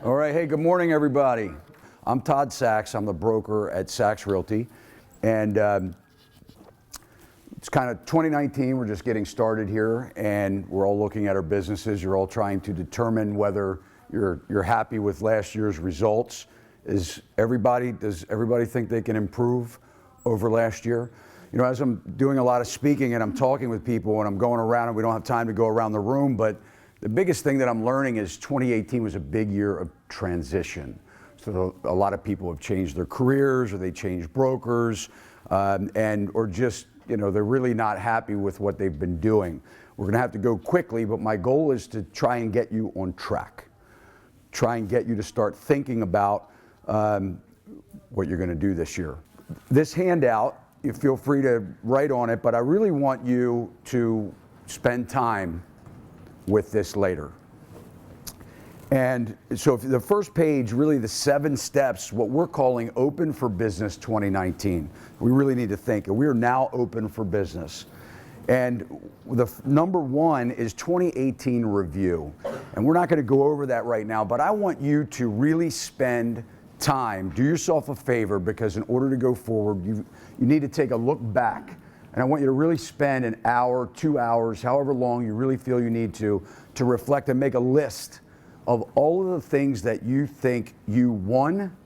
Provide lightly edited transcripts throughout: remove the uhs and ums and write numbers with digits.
All right, hey, good morning, everybody. I'm Todd Sachs. I'm the broker at Sachs Realty, and it's kind of 2019. We're just getting started here, and we're all looking at our businesses. You're all trying to determine whether you're happy with last year's results. Does everybody think they can improve over last year? You know, as I'm doing a lot of speaking and I'm talking with people and I'm going around, and we don't have time to go around the room, but the biggest thing that I'm learning is 2018 was a big year of transition. So a lot of people have changed their careers, or they changed brokers, or just, you know, they're really not happy with what they've been doing. We're gonna have to go quickly, but my goal is to try and get you on track. Try and get you to start thinking about what you're gonna do this year. This handout, you feel free to write on it, but I really want you to spend time with this later. And so if the first page, really the 7 steps, what we're calling Open for Business 2019. We really need to think, and we are now open for business. And the number 1 is 2018 review. And we're not gonna go over that right now, but I want you to really spend time, do yourself a favor, because in order to go forward, you need to take a look back. And I want you to really spend an hour, 2 hours, however long you really feel you need to reflect and make a list of all of the things that you think you won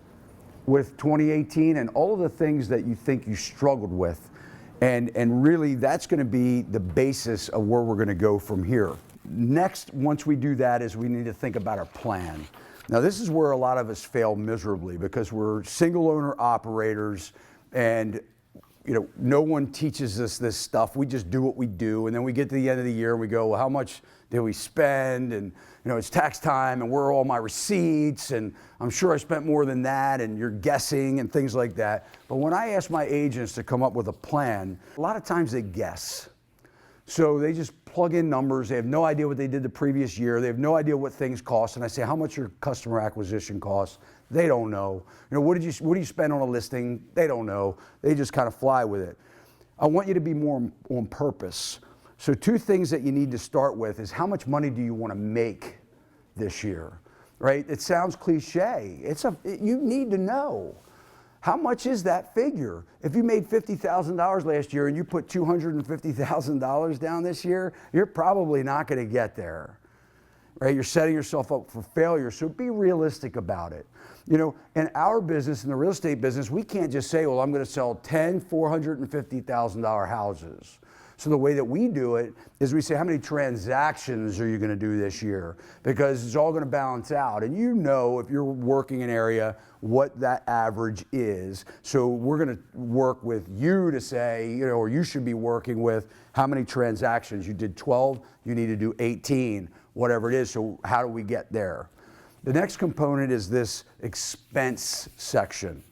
with 2018 and all of the things that you think you struggled with. And really that's gonna be the basis of where we're gonna go from here. Next, once we do that, is we need to think about our plan. Now this is where a lot of us fail miserably, because we're single owner operators, and you know, no one teaches us this stuff. We just do what we do, and then we get to the end of the year and we go, well, how much did we spend? And you know, it's tax time, and where are all my receipts? And I'm sure I spent more than that, and you're guessing and things like that. But when I ask my agents to come up with a plan, a lot of times they guess. So they just plug in numbers. They have no idea what they did the previous year. They have no idea what things cost. And I say, how much your customer acquisition costs? They don't know. You know, what do you spend on a listing? They don't know. They just kind of fly with it. I want you to be more on purpose. So 2 things that you need to start with is, how much money do you want to make this year, right? It sounds cliche. You need to know. How much is that figure? If you made $50,000 last year and you put $250,000 down this year, you're probably not going to get there, right? You're setting yourself up for failure. So be realistic about it. You know, in our business, in the real estate business, we can't just say, well, I'm going to sell 10 $450,000 houses. So the way that we do it is we say, how many transactions are you going to do this year? Because it's all going to balance out. And you know, if you're working an area, what that average is. So we're going to work with you to say, you know, or you should be working with how many transactions. You did 12, you need to do 18, whatever it is. So how do we get there? The next component is this expense section.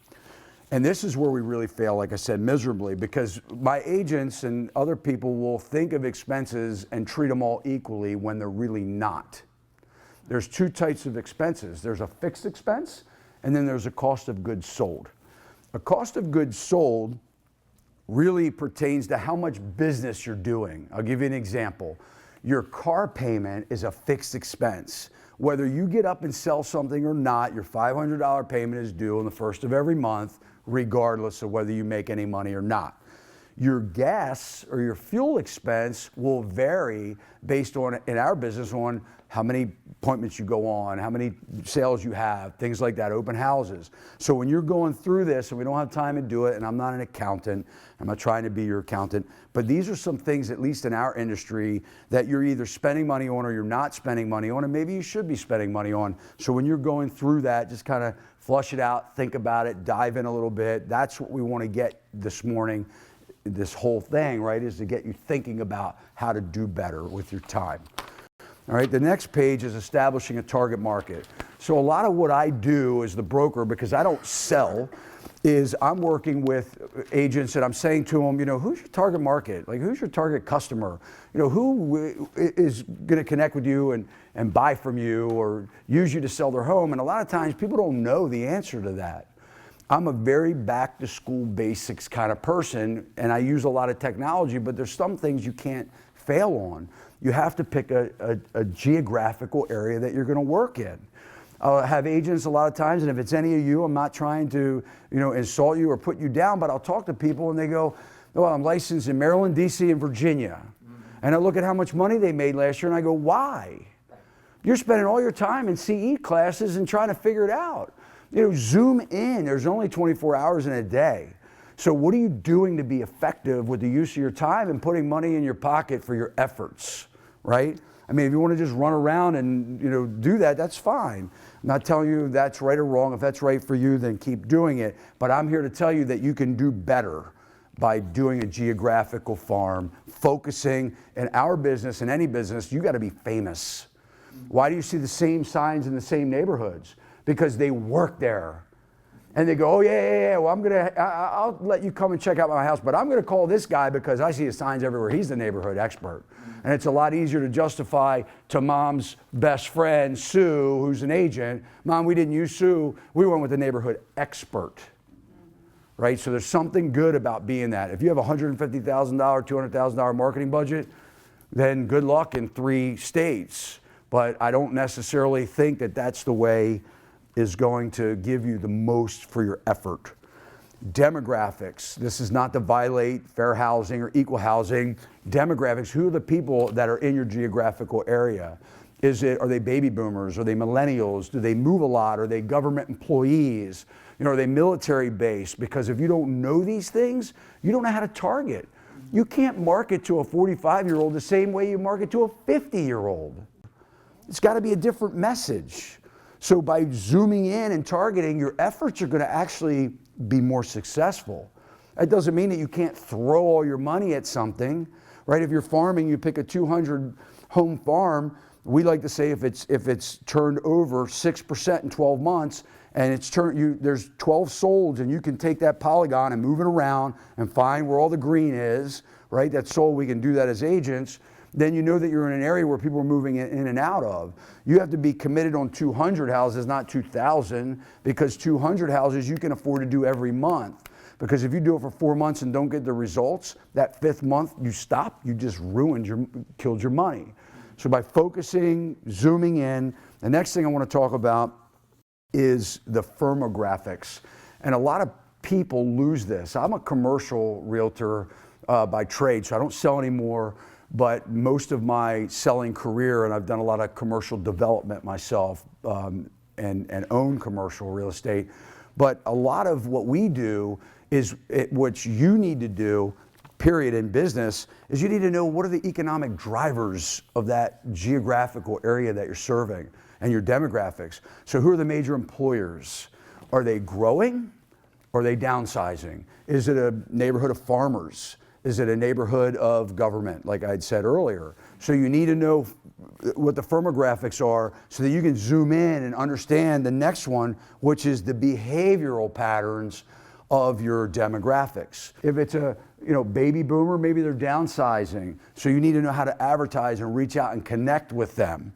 And this is where we really fail, like I said, miserably, because my agents and other people will think of expenses and treat them all equally when they're really not. There's 2 types of expenses. There's a fixed expense, and then there's a cost of goods sold. A cost of goods sold really pertains to how much business you're doing. I'll give you an example. Your car payment is a fixed expense. Whether you get up and sell something or not, your $500 payment is due on the 1st of every month, regardless of whether you make any money or not. Your gas or your fuel expense will vary based on, in our business, on how many appointments you go on, how many sales you have, things like that, open houses. So when you're going through this, and we don't have time to do it, and I'm not an accountant, I'm not trying to be your accountant, but these are some things, at least in our industry, that you're either spending money on or you're not spending money on, and maybe you should be spending money on. So when you're going through that, just kind of flush it out, think about it, dive in a little bit. That's what we want to get this morning. This whole thing, right, is to get you thinking about how to do better with your time. All right, the next page is establishing a target market. So a lot of what I do as the broker, because I don't sell, is I'm working with agents and I'm saying to them, you know, who's your target market? Like, who's your target customer? You know, who is going to connect with you and buy from you or use you to sell their home? And a lot of times people don't know the answer to that. I'm a very back to school basics kind of person, and I use a lot of technology, but there's some things you can't fail on. You have to pick a geographical area that you're going to work in. I'll have agents a lot of times, and if it's any of you, I'm not trying to, insult you or put you down, but I'll talk to people and they go, well, I'm licensed in Maryland, DC, and Virginia. And I look at how much money they made last year and I go, why? You're spending all your time in CE classes and trying to figure it out. Zoom in. There's only 24 hours in a day. So what are you doing to be effective with the use of your time and putting money in your pocket for your efforts, right? I mean, if you want to just run around and do that, that's fine. I'm not telling you that's right or wrong. If that's right for you, then keep doing it. But I'm here to tell you that you can do better by doing a geographical farm, focusing in our business, in any business, you got to be famous. Why do you see the same signs in the same neighborhoods? Because they work there. And they go, oh yeah, well I'll let you come and check out my house, but I'm gonna call this guy because I see his signs everywhere. He's the neighborhood expert. And it's a lot easier to justify to mom's best friend, Sue, who's an agent, Mom, we didn't use Sue, we went with the neighborhood expert. Right, so there's something good about being that. If you have a $150,000, $200,000 marketing budget, then good luck in 3 states. But I don't necessarily think that that's the way is going to give you the most for your effort. Demographics. This is not to violate fair housing or equal housing. Demographics. Who are the people that are in your geographical area? Are they baby boomers? Are they millennials? Do they move a lot? Are they government employees? Are they military based? Because if you don't know these things, you don't know how to target. You can't market to a 45-year-old the same way you market to a 50-year-old. It's got to be a different message. So by zooming in and targeting, your efforts are going to actually be more successful. That doesn't mean that you can't throw all your money at something, right? If you're farming, you pick a 200 home farm. We like to say if it's turned over 6% in 12 months, and there's 12 sold, and you can take that polygon and move it around and find where all the green is, right? That's sold. We can do that as agents. Then you know that you're in an area where people are moving in and out of. You have to be committed on 200 houses, not 2,000, because 200 houses you can afford to do every month. Because if you do it for 4 months and don't get the results, that 5th month you stop, you just killed your money. So by focusing, zooming in, the next thing I want to talk about is the firmographics. And a lot of people lose this. I'm a commercial realtor by trade, so I don't sell anymore. But most of my selling career, and I've done a lot of commercial development myself and own commercial real estate, but a lot of what we do is what you need to do, period, in business, is you need to know what are the economic drivers of that geographical area that you're serving and your demographics. So who are the major employers? Are they growing or are they downsizing? Is it a neighborhood of farmers? Is it a neighborhood of government, like I'd said earlier? So you need to know what the firmographics are so that you can zoom in and understand the next one, which is the behavioral patterns of your demographics. If it's a baby boomer, maybe they're downsizing. So you need to know how to advertise and reach out and connect with them.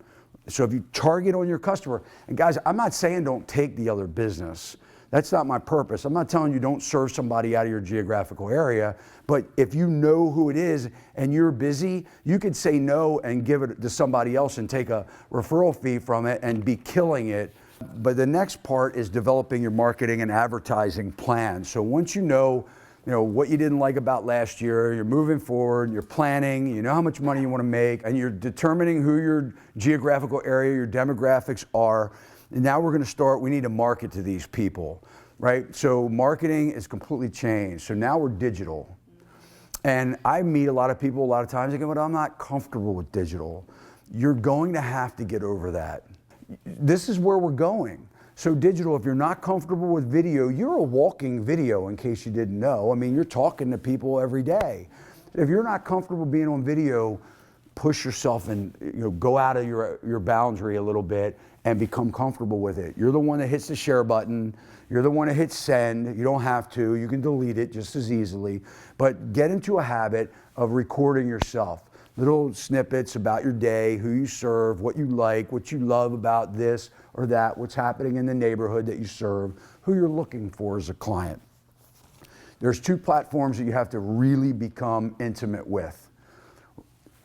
So if you target on your customer, and guys, I'm not saying don't take the other business. That's not my purpose. I'm not telling you don't serve somebody out of your geographical area, but if you know who it is and you're busy, you could say no and give it to somebody else and take a referral fee from it and be killing it. But the next part is developing your marketing and advertising plan. So once you know what you didn't like about last year, you're moving forward, you're planning, you know how much money you want to make, and you're determining who your geographical area, your demographics are. And now we're going to start, we need to market to these people, right? So marketing is completely changed. So now we're digital. And I meet a lot of people a lot of times, they go, but I'm not comfortable with digital. You're going to have to get over that. This is where we're going. So digital, if you're not comfortable with video, you're a walking video, in case you didn't know. I mean, you're talking to people every day. If you're not comfortable being on video, push yourself and go out of your boundary a little bit and become comfortable with it. You're the one that hits the share button. You're the one that hits send. You don't have to. You can delete it just as easily. But get into a habit of recording yourself. Little snippets about your day, who you serve, what you like, what you love about this or that, what's happening in the neighborhood that you serve, who you're looking for as a client. There's 2 platforms that you have to really become intimate with.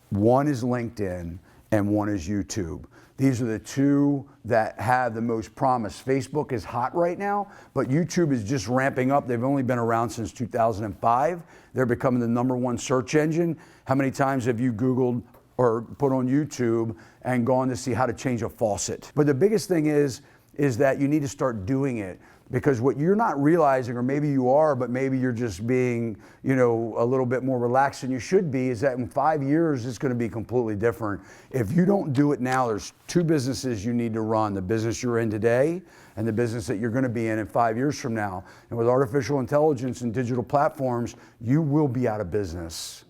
One is LinkedIn and one is YouTube. These are the two that have the most promise. Facebook is hot right now, but YouTube is just ramping up. They've only been around since 2005. They're becoming the #1 search engine. How many times have you Googled or put on YouTube and gone to see how to change a faucet? But the biggest thing is that you need to start doing it, because what you're not realizing, or maybe you are, but maybe you're just being, a little bit more relaxed than you should be, is that in 5 years, it's going to be completely different. If you don't do it now, there's two businesses you need to run: the business you're in today and the business that you're going to be in 5 years from now. And with artificial intelligence and digital platforms, you will be out of business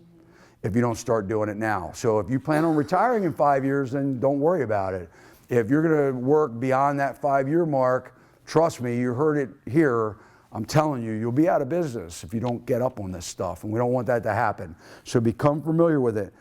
if you don't start doing it now. So if you plan on retiring in 5 years, then don't worry about it. If you're going to work beyond that 5-year mark, trust me, you heard it here, I'm telling you, you'll be out of business if you don't get up on this stuff, and we don't want that to happen. So become familiar with it.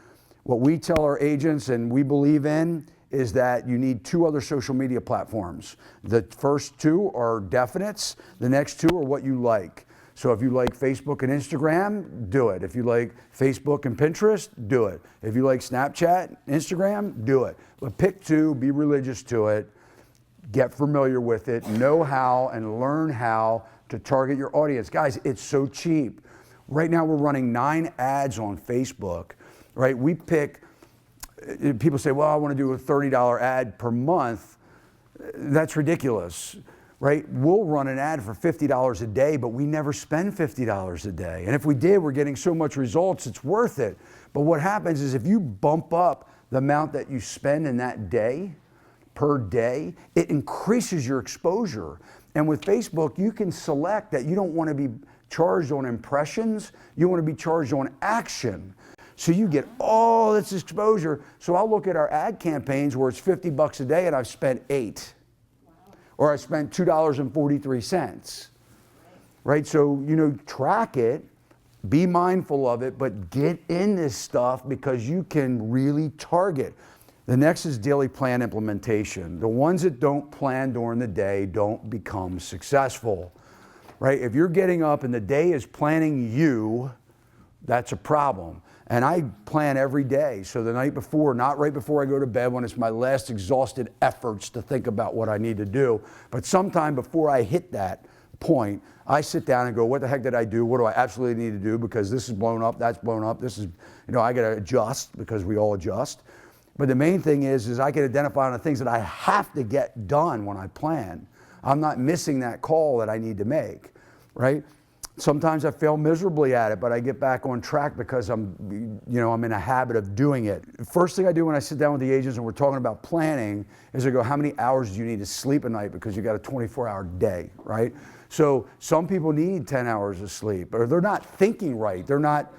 What we tell our agents and we believe in is that you need 2 other social media platforms. The first 2 are definites, the next 2 are what you like. So if you like Facebook and Instagram, do it. If you like Facebook and Pinterest, do it. If you like Snapchat, Instagram, do it. But pick 2, be religious to it, get familiar with it, know how and learn how to target your audience. Guys, it's so cheap. Right now we're running 9 ads on Facebook, right? We pick, people say, well, I want to do a $30 ad per month. That's ridiculous, right? We'll run an ad for $50 a day, but we never spend $50 a day. And if we did, we're getting so much results, it's worth it. But what happens is if you bump up the amount that you spend in that day, per day, it increases your exposure. And with Facebook, you can select that you don't want to be charged on impressions, you want to be charged on action. So you get all this exposure. So I'll look at our ad campaigns where it's $50 a day and I've spent $8. Or I spent $2.43. Right? So, track it, be mindful of it, but get in this stuff because you can really target. The next is daily plan implementation. The ones that don't plan during the day don't become successful, right? If you're getting up and the day is planning you, that's a problem. And I plan every day. So the night before, not right before I go to bed when it's my last exhausted efforts to think about what I need to do, but sometime before I hit that point, I sit down and go, what the heck did I do? What do I absolutely need to do? Because this is blown up, that's blown up, this is, I got to adjust because we all adjust. But the main thing is I can identify on the things that I have to get done when I plan. I'm not missing that call that I need to make, right? Sometimes I fail miserably at it, but I get back on track because I'm in a habit of doing it. First thing I do when I sit down with the agents and we're talking about planning is I go, how many hours do you need to sleep a night? Because you got a 24-hour day, right? So some people need 10 hours of sleep, or they're not thinking right. They're not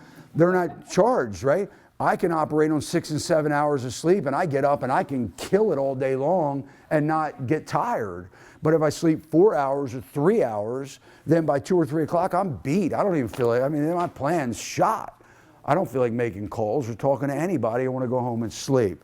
charged, right? I can operate on 6 and 7 hours of sleep and I get up and I can kill it all day long and not get tired. But if I sleep 4 hours or 3 hours, then by 2 or 3 o'clock, I'm beat. I don't even feel like, my plan's shot. I don't feel like making calls or talking to anybody. I want to go home and sleep.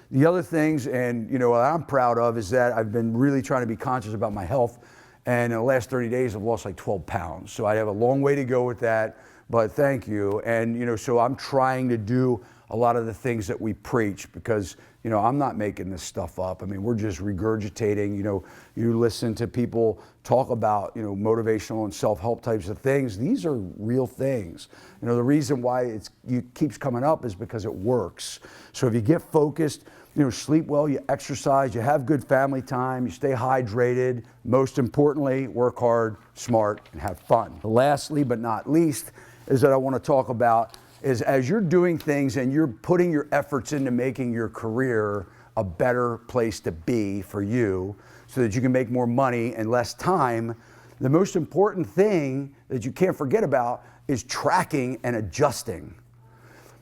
The other things, and what I'm proud of, is that I've been really trying to be conscious about my health. And in the last 30 days, I've lost like 12 pounds. So I have a long way to go with that. But thank you. And, so I'm trying to do a lot of the things that we preach because, I'm not making this stuff up. We're just regurgitating, you listen to people talk about, motivational and self-help types of things. These are real things. The reason why it keeps coming up is because it works. So if you get focused, sleep well, you exercise, you have good family time, you stay hydrated. Most importantly, work hard, smart, and have fun. Lastly, but not least, is that I want to talk about is as you're doing things and you're putting your efforts into making your career a better place to be for you so that you can make more money in less time, the most important thing that you can't forget about is tracking and adjusting.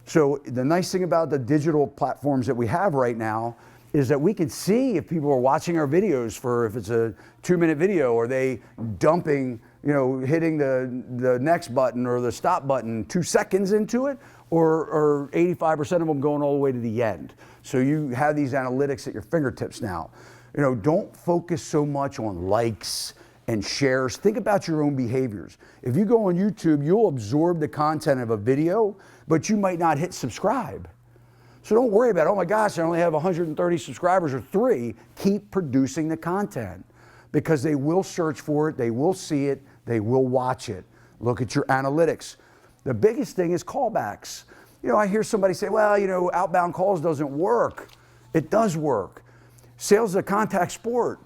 So the nice thing about the digital platforms that we have right now is that we can see if people are watching our videos for, if it's a 2-minute video, are they dumping, hitting the next button or the stop button 2 seconds into it, or 85% of them going all the way to the end. So you have these analytics at your fingertips now. Don't focus so much on likes and shares. Think about your own behaviors. If you go on YouTube, you'll absorb the content of a video, but you might not hit subscribe. So don't worry about, oh my gosh, I only have 130 subscribers or 3. Keep producing the content because they will search for it, they will see it, they will watch it. Look at your analytics. The biggest thing is callbacks. You know, I hear somebody say, well, you know, outbound calls doesn't work. It does work. Sales is a contact sport,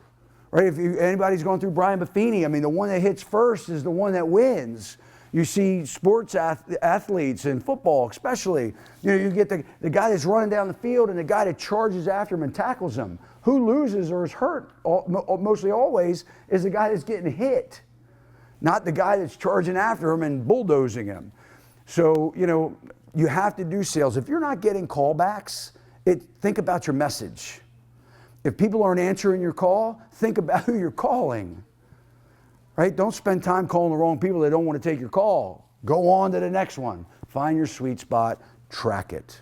right? If anybody's going through Brian Buffini, I mean, the one that hits first is the one that wins. You see sports athletes in football especially, you know, you get the guy that's running down the field and the guy that charges after him and tackles him. Who loses or is hurt mostly always is the guy that's getting hit, not the guy that's charging after him and bulldozing him. So, you know, you have to do sales. If you're not getting callbacks, think about your message. If people aren't answering your call, think about who you're calling. Right? Don't spend time calling the wrong people that don't want to take your call. Go on to the next one. Find your sweet spot, track it.